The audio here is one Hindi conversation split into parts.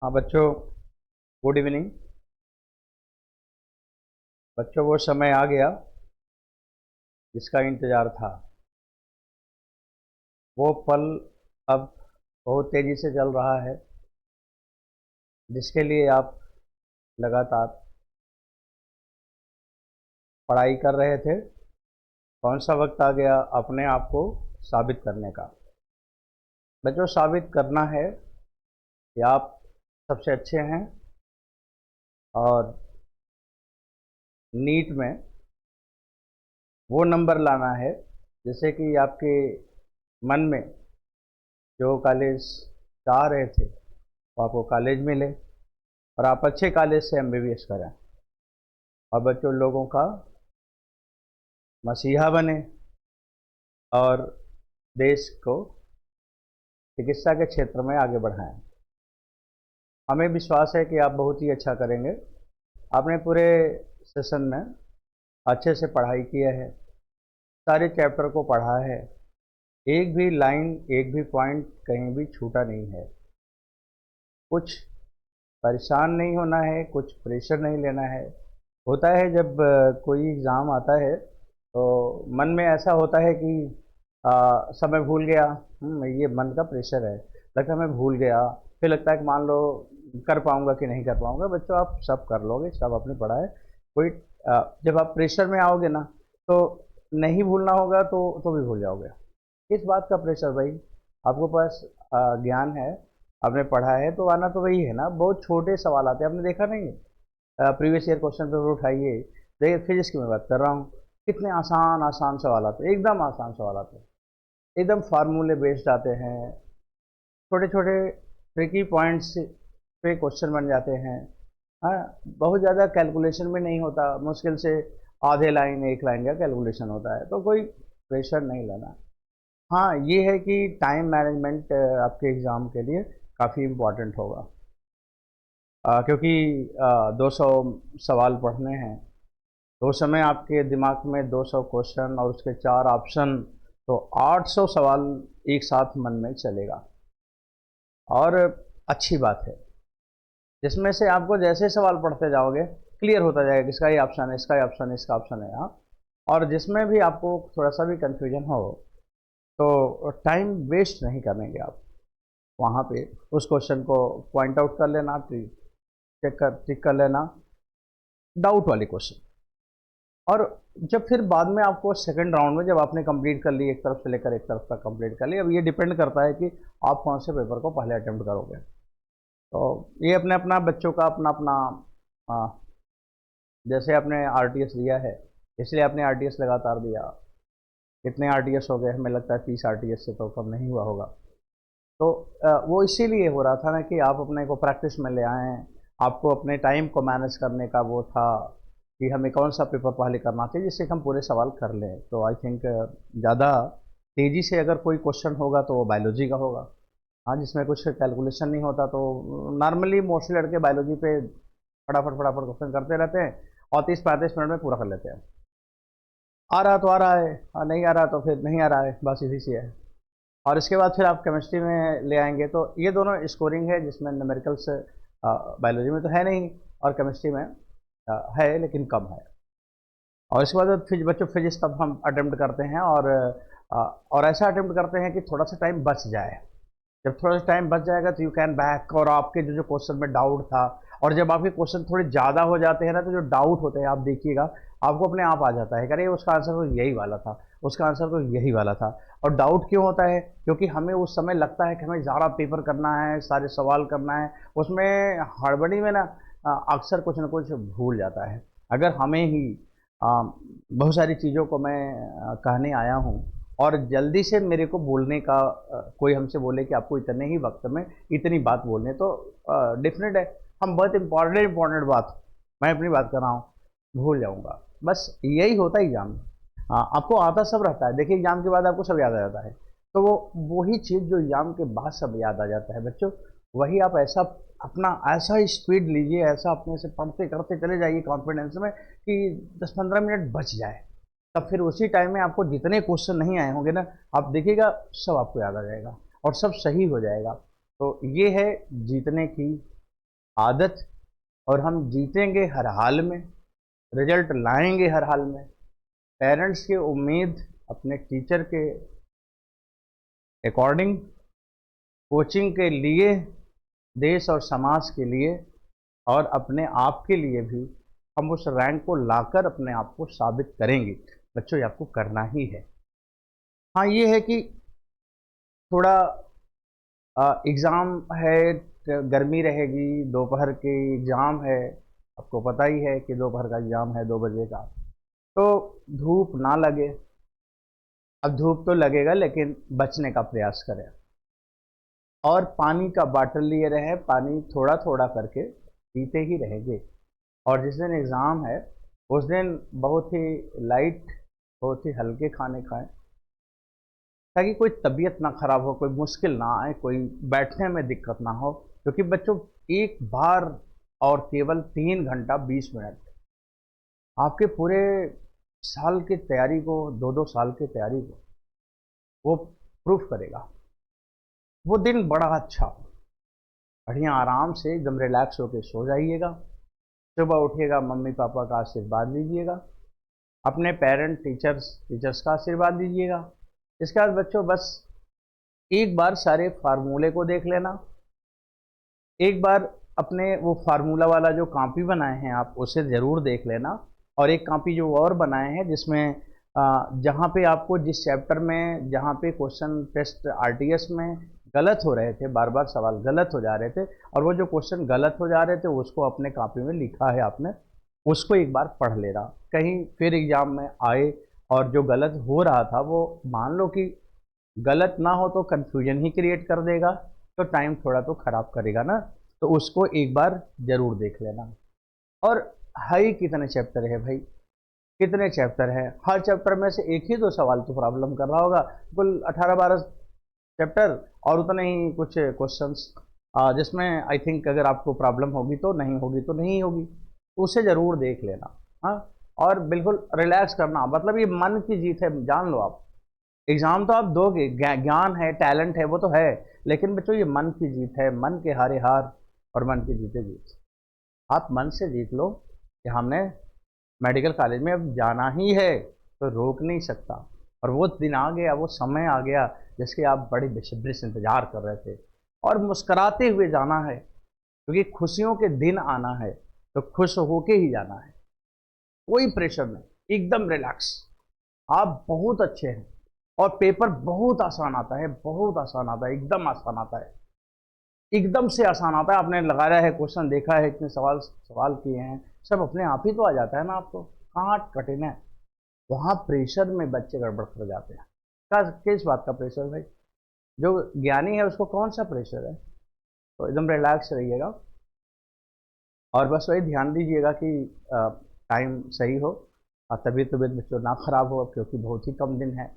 हाँ बच्चों, गुड इवनिंग। बच्चों, वो समय आ गया जिसका इंतज़ार था। वो पल अब बहुत तेज़ी से चल रहा है, जिसके लिए आप लगातार पढ़ाई कर रहे थे। कौन सा वक्त आ गया अपने आप को साबित करने का। बच्चों, साबित करना है कि आप सबसे अच्छे हैं और नीट में वो नंबर लाना है जैसे कि आपके मन में जो कॉलेज चाह रहे थे वो आपको कॉलेज मिले और आप अच्छे कॉलेज से एमबीबीएस करें और बच्चों लोगों का मसीहा बने और देश को चिकित्सा के क्षेत्र में आगे बढ़ाएं। हमें विश्वास है कि आप बहुत ही अच्छा करेंगे। आपने पूरे सेशन में अच्छे से पढ़ाई किया है, सारे चैप्टर को पढ़ा है, एक भी लाइन एक भी पॉइंट कहीं भी छूटा नहीं है। कुछ परेशान नहीं होना है, कुछ प्रेशर नहीं लेना है। होता है जब कोई एग्ज़ाम आता है तो मन में ऐसा होता है कि समय भूल गया। ये मन का प्रेशर है, लगता है मैं भूल गया। फिर लगता है कि मान लो कर पाऊंगा कि नहीं कर पाऊंगा। बच्चों, आप सब कर लोगे, सब आपने पढ़ा है। कोई जब आप प्रेशर में आओगे ना तो नहीं भूलना होगा तो भी भूल जाओगे। किस बात का प्रेशर भाई? आपको पास ज्ञान है, आपने पढ़ा है तो आना तो वही है ना। बहुत छोटे सवाल आते हैं, आपने देखा नहीं? प्रीवियस ईयर क्वेश्चन पेपर उठाइए, देखिए फिजिक्स की मैं बात कर रहा हूँ, कितने आसान आसान सवाल आते हैं, एकदम आसान सवाल आते हैं, एकदम फार्मूले बेस्ड आते हैं। छोटे छोटे ट्रिकी पॉइंट्स पे क्वेश्चन बन जाते हैं। हाँ, बहुत ज़्यादा कैलकुलेशन में नहीं होता, मुश्किल से आधे लाइन एक लाइन का कैलकुलेशन होता है, तो कोई प्रेशर नहीं लेना। हाँ, ये है कि टाइम मैनेजमेंट आपके एग्ज़ाम के लिए काफ़ी इम्पॉर्टेंट होगा, क्योंकि 200 सवाल पढ़ने हैं तो उस समय आपके दिमाग में 200 क्वेश्चन और उसके 4 ऑप्शन, तो 800 सवाल एक साथ मन में चलेगा। और अच्छी बात है, जिसमें से आपको जैसे सवाल पढ़ते जाओगे क्लियर होता जाएगा कि इसका ये ऑप्शन है, इसका ये ऑप्शन है, इसका ऑप्शन है। हाँ, और जिसमें भी आपको थोड़ा सा भी कन्फ्यूजन हो तो टाइम वेस्ट नहीं करेंगे आप। वहाँ पे उस क्वेश्चन को पॉइंट आउट कर लेना, टिक कर लेना, डाउट वाले क्वेश्चन। और जब फिर बाद में आपको सेकंड राउंड में जब आपने कंप्लीट कर ली, एक तरफ से लेकर एक तरफ तक कंप्लीट कर ली, अब ये डिपेंड करता है कि आप कौन से पेपर को पहले अटेम्प्ट करोगे। तो ये अपने अपना बच्चों का अपना अपना आ, जैसे आपने आरटीएस दिया है इसलिए आपने आरटीएस लगातार दिया। कितने आरटीएस हो गए? हमें लगता है 30 आरटीएस से तो कम नहीं हुआ होगा। तो वो इसीलिए हो रहा था ना कि आप अपने को प्रैक्टिस में ले आएँ। आपको अपने टाइम को मैनेज करने का वो था कि हमें कौन सा पेपर पहले करना चाहिए जिससे कि हम पूरे सवाल कर लें। तो आई थिंक ज़्यादा तेज़ी से अगर कोई क्वेश्चन होगा तो वो बायोलॉजी का होगा। हाँ, जिसमें कुछ कैलकुलेशन नहीं होता तो नॉर्मली मोस्टली लड़के बायोलॉजी पे फटाफट फटाफट क्वेश्चन करते रहते हैं और 30-35 मिनट में पूरा कर लेते हैं। आ रहा तो आ रहा है, नहीं आ रहा तो फिर नहीं आ रहा है, बस इसी से है। और इसके बाद फिर आप केमिस्ट्री में ले आएंगे तो ये दोनों स्कोरिंग है जिसमें न्यूमेरिकल्स बायोलॉजी में तो है नहीं और केमिस्ट्री में है लेकिन कम है। और इसके बाद फिर बच्चों फिजिक्स तब हम अटेम्प्ट करते हैं और ऐसा अटेम्प्ट करते हैं कि थोड़ा सा टाइम बच जाए। जब थोड़ा सा टाइम बच जाएगा तो यू कैन बैक, और आपके जो जो क्वेश्चन में डाउट था, और जब आपके क्वेश्चन थोड़े ज़्यादा हो जाते हैं ना तो जो डाउट होते हैं आप देखिएगा आपको अपने आप आ जाता है कि अरे उसका आंसर तो यही वाला था, उसका आंसर तो यही वाला था। और डाउट क्यों होता है? क्योंकि हमें उस समय लगता है कि हमें ज़्यादा पेपर करना है, सारे सवाल करना है, उसमें हड़बड़ी में ना अक्सर कुछ ना कुछ भूल जाता है। अगर हमें ही बहुत सारी चीज़ों को मैं कहने आया हूँ और जल्दी से मेरे को बोलने का कोई हमसे बोले कि आपको इतने ही वक्त में इतनी बात बोलने, तो डेफिनेट है हम बहुत इंपॉर्टेंट बात, मैं अपनी बात कर रहा हूँ, भूल जाऊँगा। बस यही होता है एग्जाम में। आपको आता सब रहता है, देखिए एग्जाम के बाद आपको सब याद आ जाता है। तो वो वही चीज़ जो एग्जाम के बाद सब याद आ जाता है बच्चों, वही आप ऐसा अपना ऐसा स्पीड लीजिए, ऐसा अपने से पढ़ते करते चले जाइए कॉन्फिडेंस में कि 10-15 मिनट बच जाए। तब फिर उसी टाइम में आपको जितने क्वेश्चन नहीं आए होंगे ना, आप देखिएगा सब आपको याद आ जाएगा और सब सही हो जाएगा। तो ये है जीतने की आदत, और हम जीतेंगे हर हाल में, रिजल्ट लाएंगे हर हाल में। पेरेंट्स की उम्मीद अपने टीचर के अकॉर्डिंग, कोचिंग के लिए, देश और समाज के लिए, और अपने आप के लिए भी हम उस रैंक को लाकर अपने आप को साबित करेंगे। बच्चों, ये आपको करना ही है। हाँ, ये है कि थोड़ा एग्ज़ाम है, गर्मी रहेगी, दोपहर के एग्ज़ाम है, आपको पता ही है कि दोपहर का एग्ज़ाम है 2 बजे का, तो धूप ना लगे। अब धूप तो लगेगा, लेकिन बचने का प्रयास करें, और पानी का बाटल लिए रहे, पानी थोड़ा थोड़ा करके पीते ही रहेंगे। और जिस दिन एग्ज़ाम है उस दिन बहुत ही लाइट, बहुत ही हल्के खाने खाएं, ताकि कोई तबीयत ना खराब हो, कोई मुश्किल ना आए, कोई बैठने में दिक्कत ना हो। क्योंकि बच्चों, एक बार और केवल 3 घंटा 20 मिनट आपके पूरे साल की तैयारी को, 2-2 साल की तैयारी को वो प्रूफ करेगा। वो दिन बड़ा अच्छा, बढ़िया आराम से एकदम रिलैक्स होकर सो जाइएगा। सुबह उठिएगा, मम्मी पापा का आशीर्वाद लीजिएगा, अपने पेरेंट टीचर्स का आशीर्वाद लीजिएगा। इसके बाद बच्चों, बस एक बार सारे फार्मूले को देख लेना, एक बार अपने वो फार्मूला वाला जो कॉपी बनाए हैं आप उसे ज़रूर देख लेना, और एक कॉपी जो और बनाए हैं जिसमें जहाँ पे आपको जिस चैप्टर में जहाँ पे क्वेश्चन टेस्ट आरटीएस में गलत हो रहे थे, बार बार सवाल गलत हो जा रहे थे, और वो जो क्वेश्चन गलत हो जा रहे थे उसको अपने कॉपी में लिखा है आपने, उसको एक बार पढ़ लेना। कहीं फिर एग्ज़ाम में आए और जो गलत हो रहा था वो मान लो कि गलत ना हो तो कन्फ्यूजन ही क्रिएट कर देगा, तो टाइम थोड़ा तो ख़राब करेगा ना। तो उसको एक बार ज़रूर देख लेना। और है ही कितने चैप्टर है भाई, कितने चैप्टर है, हर चैप्टर में से एक ही दो सवाल तो प्रॉब्लम कर रहा होगा, कुल 18-12 चैप्टर और उतने ही कुछ क्वेश्चंस, जिसमें आई थिंक अगर आपको प्रॉब्लम होगी तो नहीं होगी तो नहीं होगी, तो उसे ज़रूर देख लेना। हाँ, और बिल्कुल रिलैक्स करना, मतलब ये मन की जीत है, जान लो आप। एग्ज़ाम तो आप दोगे, ज्ञान है, टैलेंट है, वो तो है, लेकिन बच्चों ये मन की जीत है, मन के हारे हार और मन की जीते जीत। आप मन से जीत लो कि हमने मेडिकल कॉलेज में अब जाना ही है, तो रोक नहीं सकता। और वो दिन आ गया, वो समय आ गया जिसके आप बड़ी बेसब्री से इंतजार कर रहे थे, और मुस्कुराते हुए जाना है, क्योंकि खुशियों के दिन आना है, तो खुश होके ही जाना है। कोई प्रेशर नहीं, एकदम रिलैक्स। आप बहुत अच्छे हैं, और पेपर बहुत आसान आता है, बहुत आसान आता है, एकदम आसान आता है, एकदम से आसान आता है। आपने लगाया है क्वेश्चन, देखा है इतने सवाल सवाल किए हैं, सब अपने आप ही तो आ जाता है ना आपको, कहाँ कठिन है। वहाँ प्रेशर में बच्चे गड़बड़ कर जाते हैं। किस बात का प्रेशर भाई? जो ज्ञानी है उसको कौन सा प्रेशर है? तो एकदम रिलैक्स रहिएगा, और बस वही ध्यान दीजिएगा कि टाइम सही हो, और तबीयत तबीयत बच्चों ना खराब हो, क्योंकि बहुत ही कम दिन है।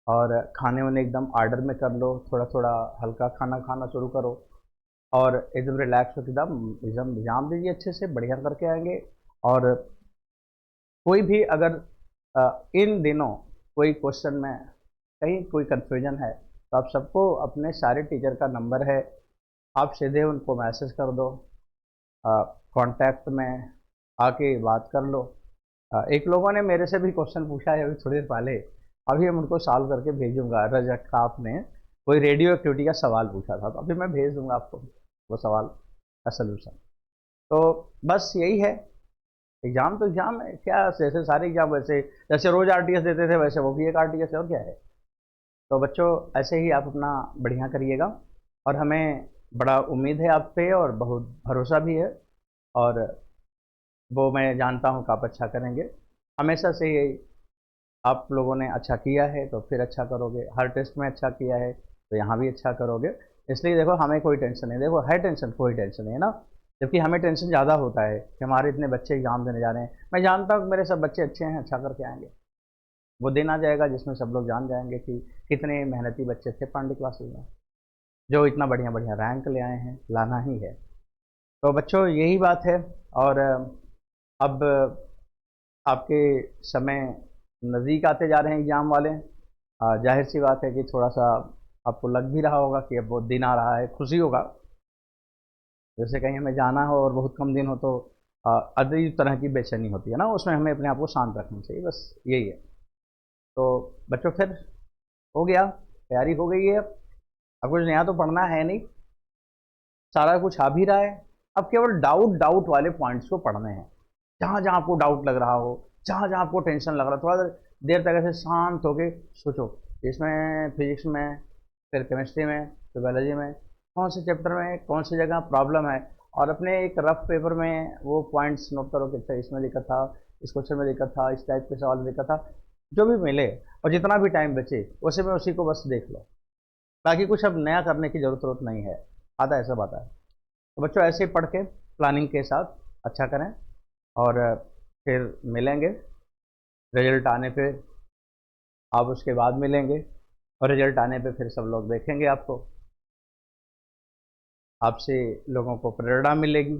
और खाने वाने एकदम ऑर्डर में कर लो, थोड़ा थोड़ा हल्का खाना खाना शुरू करो, और एकदम रिलैक्स होकर एकदम एकदम एग्जाम दीजिए, अच्छे से बढ़िया करके आएंगे। और कोई भी अगर इन दिनों कोई क्वेश्चन में कहीं कोई कन्फ्यूजन है, तो आप सबको अपने सारे टीचर का नंबर है, आप सीधे उनको मैसेज कर दो, कांटेक्ट में आके बात कर लो। एक लोगों ने मेरे से भी क्वेश्चन पूछा है अभी थोड़ी देर पहले, अभी हम उनको सॉल्व करके भेजूंगा। रजत खाप ने कोई रेडियो एक्टिविटी का सवाल पूछा था, तो अभी मैं भेज दूंगा आपको वो सवाल का सलूशन। तो बस यही है, एग्जाम तो एग्जाम है, क्या जैसे सारे एग्जाम, वैसे जैसे रोज आरटीएस देते थे वैसे वो भी एक आरटीएस है, और क्या है। तो बच्चों, ऐसे ही आप अपना बढ़िया करिएगा, और हमें बड़ा उम्मीद है आप पे, और बहुत भरोसा भी है, और वो मैं जानता हूँ कि आप अच्छा करेंगे। हमेशा से ये आप लोगों ने अच्छा किया है तो फिर अच्छा करोगे, हर टेस्ट में अच्छा किया है तो यहाँ भी अच्छा करोगे। इसलिए देखो, हमें कोई टेंशन नहीं, देखो है टेंशन, कोई टेंशन नहीं है ना। जबकि हमें टेंशन ज़्यादा होता है कि हमारे इतने बच्चे एग्जाम देने जा रहे हैं। मैं जानता हूँ मेरे सब बच्चे अच्छे हैं, अच्छा करके आएंगे। वो दिन आ जाएगा जिसमें सब लोग जान जाएंगे कि कितने मेहनती बच्चे थे पांडे क्लासेस में, जो इतना बढ़िया बढ़िया रैंक ले आए हैं, लाना ही है। तो बच्चों, यही बात है। और अब आपके समय नज़दीक आते जा रहे हैं एग्ज़ाम वाले, जाहिर सी बात है कि थोड़ा सा आपको लग भी रहा होगा कि अब वो दिन आ रहा है, खुशी होगा। जैसे कहीं हमें जाना हो और बहुत कम दिन हो तो अजीब तरह की बेचैनी होती है ना, उसमें हमें अपने आप को शांत रखना चाहिए, बस यही है। तो बच्चों फिर हो गया, तैयारी हो गई है। अब कुछ नया तो पढ़ना है नहीं, सारा कुछ आ भी रहा है। अब केवल डाउट डाउट वाले पॉइंट्स को पढ़ने हैं। जहाँ जहाँ आपको डाउट लग रहा हो, जहाँ जहाँ आपको टेंशन लग रहा है, थोड़ा देर तक ऐसे शांत होके सोचो, इसमें फिजिक्स में, फिर केमिस्ट्री में, फिर बायोलॉजी में कौन से चैप्टर में कौन सी जगह प्रॉब्लम है, और अपने एक रफ पेपर में वो पॉइंट्स नोट करो कि अच्छा इसमें दिक्कत था, इस क्वेश्चन में दिक्कत था, इस टाइप के सवाल में दिक्कत था। जो भी मिले और जितना भी टाइम बचे उसी में उसी को बस देख लो, बाकी कुछ अब नया करने की जरूरत नहीं है। आता है, सब आता है। तो बच्चों ऐसे ही पढ़ के प्लानिंग के साथ अच्छा करें, और फिर मिलेंगे रिजल्ट आने पे। आप उसके बाद मिलेंगे और रिजल्ट आने पे फिर सब लोग देखेंगे आपको, आपसे लोगों को प्रेरणा मिलेगी।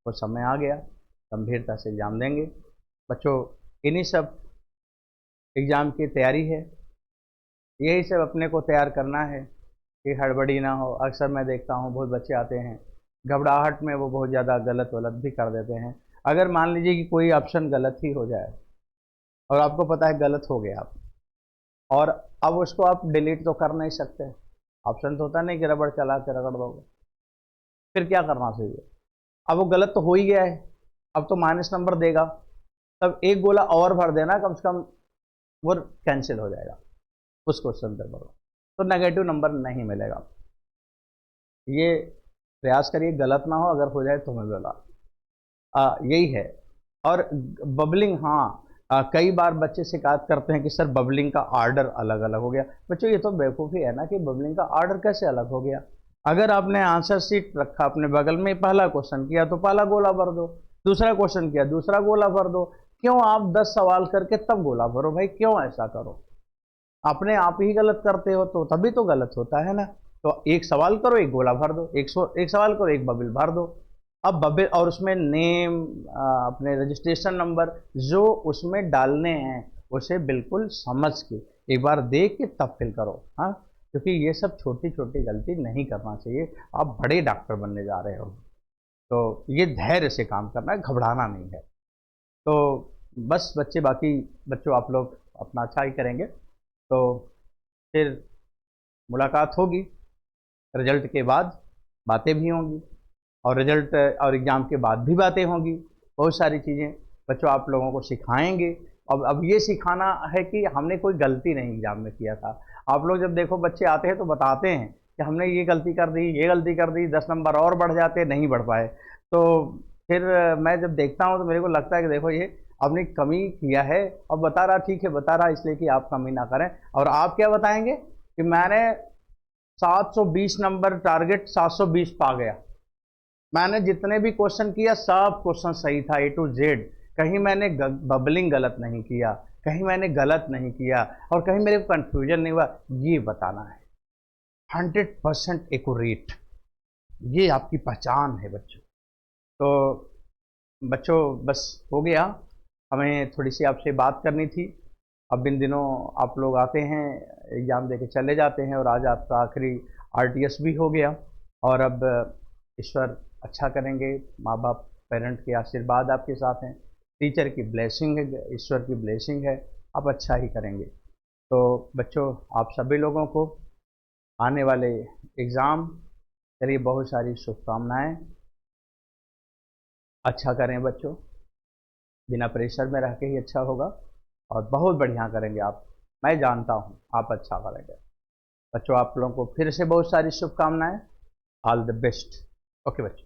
वो समय आ गया, गंभीरता से एग्ज़ाम देंगे। बच्चों इन्हीं सब एग्ज़ाम की तैयारी है, यही सब अपने को तैयार करना है कि हड़बड़ी ना हो। अक्सर मैं देखता हूँ बहुत बच्चे आते हैं, घबराहट में वो बहुत ज़्यादा गलत वलत भी कर देते हैं। अगर मान लीजिए कि कोई ऑप्शन गलत ही हो जाए और आपको पता है गलत हो गया आप, और अब उसको आप डिलीट तो कर नहीं सकते, ऑप्शन तो होता नहीं कि रबड़ चला के रगड़ दोगे, फिर क्या करना चाहिए? अब वो गलत तो हो ही गया है, अब तो माइनस नंबर देगा, तब एक गोला और भर देना, कम से कम वो कैंसिल हो जाएगा उस क्वेश्चन पे भरो, तो नेगेटिव नंबर नहीं मिलेगा। ये प्रयास करिए गलत ना हो, अगर हो जाए तो मैं बोला यही है। और बबलिंग, हाँ, कई बार बच्चे शिकायत करते हैं कि सर बबलिंग का आर्डर अलग अलग हो गया। बच्चों ये तो बेवकूफ़ी है ना कि बबलिंग का आर्डर कैसे अलग हो गया। अगर आपने आंसर शीट रखा अपने बगल में, पहला क्वेश्चन किया तो पहला गोला भर दो, दूसरा क्वेश्चन किया दूसरा गोला भर दो। क्यों आप 10 सवाल करके तब गोला भरो भाई, क्यों ऐसा करो? अपने आप ही गलत करते हो तो तभी तो गलत होता है ना। तो एक सवाल एक गोला भर दो, एक सवाल करो एक बबल भर दो। अब बबल और उसमें नेम, अपने रजिस्ट्रेशन नंबर जो उसमें डालने हैं उसे बिल्कुल समझ के एक बार देख के तब फिल करो। हाँ, क्योंकि ये सब छोटी छोटी गलती नहीं करना चाहिए। आप बड़े डॉक्टर बनने जा रहे हो, तो ये धैर्य से काम करना है, घबराना नहीं है। तो बस बच्चे, बाकी बच्चों आप लोग अपना अच्छा ही करेंगे। तो फिर मुलाकात होगी, रिजल्ट के बाद बातें भी होंगी, और रिजल्ट और एग्ज़ाम के बाद भी बातें होंगी। बहुत सारी चीज़ें बच्चों आप लोगों को सिखाएंगे। अब ये सिखाना है कि हमने कोई गलती नहीं एग्ज़ाम में किया था। आप लोग जब देखो बच्चे आते हैं तो बताते हैं कि हमने ये गलती कर दी, ये गलती कर दी, 10 नंबर और बढ़ जाते, नहीं बढ़ पाए। तो फिर मैं जब देखता हूँ तो मेरे को लगता है कि देखो ये आपने कमी किया है, और बता रहा, ठीक है बता रहा, इसलिए कि आप कमी ना करें। और आप क्या बताएंगे कि मैंने 720 नंबर टारगेट 720 पा गया, मैंने जितने भी क्वेश्चन किया सब क्वेश्चन सही था ए टू जेड, कहीं मैंने बबलिंग गलत नहीं किया, कहीं मैंने गलत नहीं किया, और कहीं मेरे को कंफ्यूजन नहीं हुआ, ये बताना है। 100% एक्यूरेट, ये आपकी पहचान है बच्चों। तो बच्चों बस हो गया, हमें थोड़ी सी आपसे बात करनी थी। अब इन दिनों आप लोग आते हैं, एग्ज़ाम दे के चले जाते हैं, और आज आपका आखिरी आरटीएस भी हो गया। और अब ईश्वर अच्छा करेंगे, माँ बाप पेरेंट के आशीर्वाद आपके साथ हैं, टीचर की ब्लेसिंग है, ईश्वर की ब्लेसिंग है, आप अच्छा ही करेंगे। तो बच्चों आप सभी लोगों को आने वाले एग्ज़ाम के लिए बहुत सारी शुभकामनाएँ। अच्छा करें बच्चों, बिना प्रेशर में रह के ही अच्छा होगा, और बहुत बढ़िया करेंगे आप, मैं जानता हूँ आप अच्छा करेंगे। बच्चों आप लोगों को फिर से बहुत सारी शुभकामनाएं। All the best. ओके बच्चों।